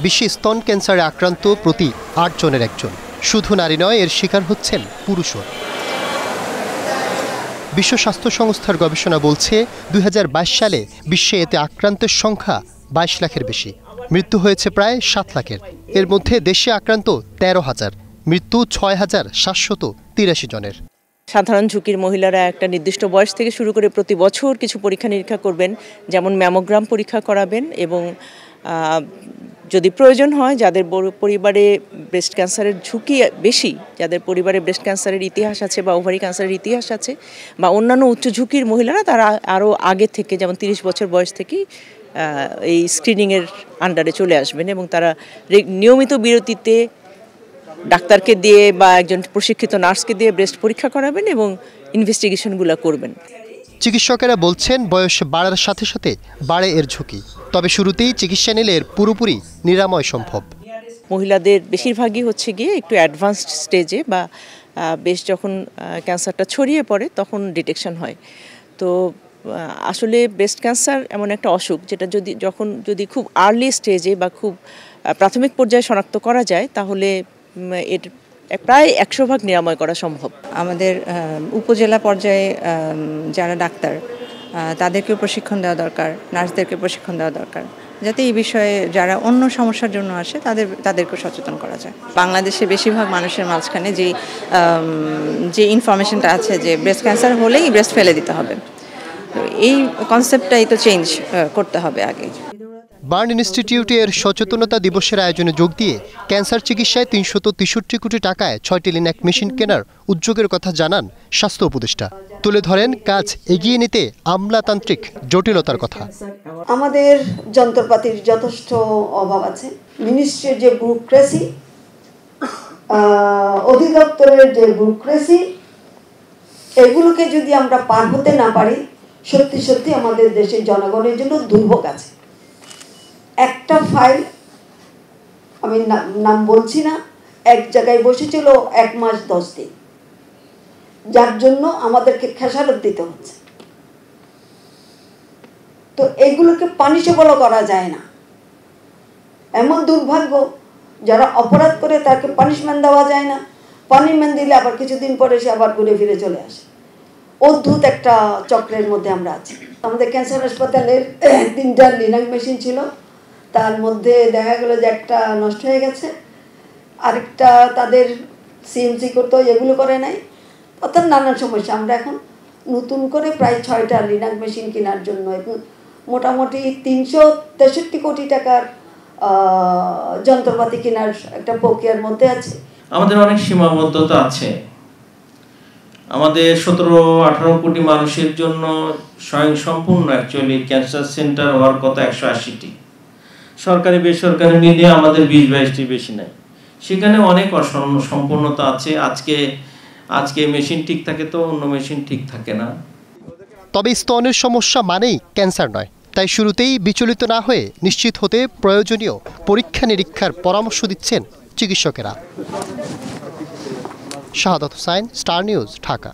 বিশ্বে স্তন ক্যান্সারে আক্রান্ত প্রতি ৮ জনের একজন। শুধু নারী নয়, এর শিকার হচ্ছেন পুরুষও। বিশ্ব স্বাস্থ্য সংস্থার গবেষণা বলছে ২০২২ সালে বিশ্বে এতে আক্রান্তের সংখ্যা ২২ লাখের বেশি। মৃত্যু হয়েছে প্রায় ৭ লাখের। এর মধ্যে দেশে আক্রান্ত ১৩,০০০, মৃত্যু ৬,৭৮৩ জনের। সাধারণ ঝুঁকির মহিলারা একটা নির্দিষ্ট বয়স থেকে শুরু করে প্রতি বছর কিছু পরীক্ষা নিরীক্ষা করবেন, যেমন ম্যামোগ্রাম পরীক্ষা করাবেন এবং যদি প্রয়োজন হয় যাদের পরিবারে ব্রেস্ট ক্যান্সারের ঝুঁকি বেশি, যাদের পরিবারে ব্রেস্ট ক্যান্সারের ইতিহাস আছে বা ওভারি ক্যান্সারের ইতিহাস আছে বা অন্যান্য উচ্চ ঝুঁকির মহিলারা, তারা আরও আগে থেকে, যেমন ৩০ বছর বয়স থেকেই এই স্ক্রিনিংয়ের আন্ডারে চলে আসবেন এবং তারা নিয়মিত বিরতিতে ডাক্তারকে দিয়ে বা একজন প্রশিক্ষিত নার্সকে দিয়ে ব্রেস্ট পরীক্ষা করাবেন এবং ইনভেস্টিগেশনগুলো করবেন। চিকিৎসকেরা বলছেন বয়স বাড়ার সাথে সাথে বাড়ে এর ঝুঁকি, তবে শুরুতেই চিকিৎসা নিলে এর পুরোপুরি নিরাময় সম্ভব। মহিলাদের বেশিরভাগই হচ্ছে গিয়ে একটু অ্যাডভান্সড স্টেজে বা বেশ যখন ক্যান্সারটা ছড়িয়ে পড়ে তখন ডিটেকশন হয়। তো আসলে ব্রেস্ট ক্যান্সার এমন একটা অসুখ যেটা যদি খুব আর্লি স্টেজে বা খুব প্রাথমিক পর্যায়ে শনাক্ত করা যায় তাহলে এর প্রায় ১০০% নিরাময় করা সম্ভব। আমাদের উপজেলা পর্যায়ে যারা ডাক্তার তাদেরকেও প্রশিক্ষণ দেওয়া দরকার, নার্সদেরকে প্রশিক্ষণ দেওয়া দরকার, যাতে এই বিষয়ে যারা অন্য সমস্যার জন্য আসে তাদেরকে সচেতন করা যায়। বাংলাদেশে বেশিরভাগ মানুষের মাঝখানে যে ইনফরমেশনটা আছে যে ব্রেস্ট ক্যান্সার হলেই ব্রেস্ট ফেলে দিতে হবে, তো এই কনসেপ্টটাই তো চেঞ্জ করতে হবে আগে। বার্ন ইনস্টিটিউটের সচেতনতা দিবসের আয়োজনে যোগ দিয়ে ক্যান্সার চিকিৎসায় ৩৬৩ কোটি টাকায় ৬টি লিনাক মেশিন কেনার উদ্যোগের কথা জানান স্বাস্থ্য উপদেষ্টা। তুলে ধরেন কাজ এগিয়ে নিতে আমলাতান্ত্রিক জটিলতার কথা। আমাদের যন্ত্রপাতির যথেষ্ট অভাব আছে। মিনিস্ট্রির যে ব্যুরোক্রেসি, অধিদপ্তরের যে ব্যুরোক্রেসি, এগুলোকে যদি আমরা পার হতে না পারি, সত্যি সত্যি আমাদের দেশের জনগণের জন্য দুর্ভোগ আছে। একটা ফাইল, আমি নাম বলছি না, এক জায়গায় বসেছিল ১ মাস ১০ দিন, যার জন্য আমাদেরকে খেসারত দিতে হচ্ছে। তো এইগুলোকে পানিশেবল করা যায় না। এমন দুর্ভাগ্য, যারা অপরাধ করে তাকে পানিশমেন্ট দেওয়া যায় না। পানিশমেন্ট দিলে আবার কিছুদিন পরে সে আবার ঘুরে ফিরে চলে আসে। অদ্ভুত একটা চক্রের মধ্যে আমরা আছি। আমাদের ক্যান্সার হাসপাতালের ৩টা লিনাক মেশিন ছিল, তার মধ্যে দেখা গেল যে একটা নষ্ট হয়ে গেছে, আরেকটা তাদের সিএমসি করতে, এগুলো করে নাই, অর্থাৎ নানান সমস্যা। আমরা এখন নতুন করে প্রায় ৬টা লিনাক মেশিন কেনার জন্য মোটামুটি ৩৬৩ কোটি টাকার যন্ত্রপাতি কেনার একটা প্রক্রিয়ার মধ্যে আছে। আমাদের অনেক সীমাবদ্ধতা আছে। আমাদের ১৭-১৮ কোটি মানুষের জন্য স্বয়ংসম্পূর্ণ অ্যাকচুয়ালি ক্যান্সার সেন্টার হওয়ার কথা ১৮০টি। সরকারি বেসরকারি মিলিয়ে আমাদের ২০-২২টি বেশি নাই। সেখানে অনেক অসম্পূর্ণতা আছে। আজকে মেশিন ঠিক থাকে তো অন্য মেশিন ঠিক থাকে না। তবে স্তনের সমস্যা মানেই ক্যান্সার নয়, তাই শুরুতেই বিচলিত না হয়ে নিশ্চিত হতে প্রয়োজনীয় পরীক্ষা নিরীক্ষার পরামর্শ দিচ্ছেন চিকিৎসকেরা। শাহাদাত হোসাইন, স্টার নিউজ, ঢাকা।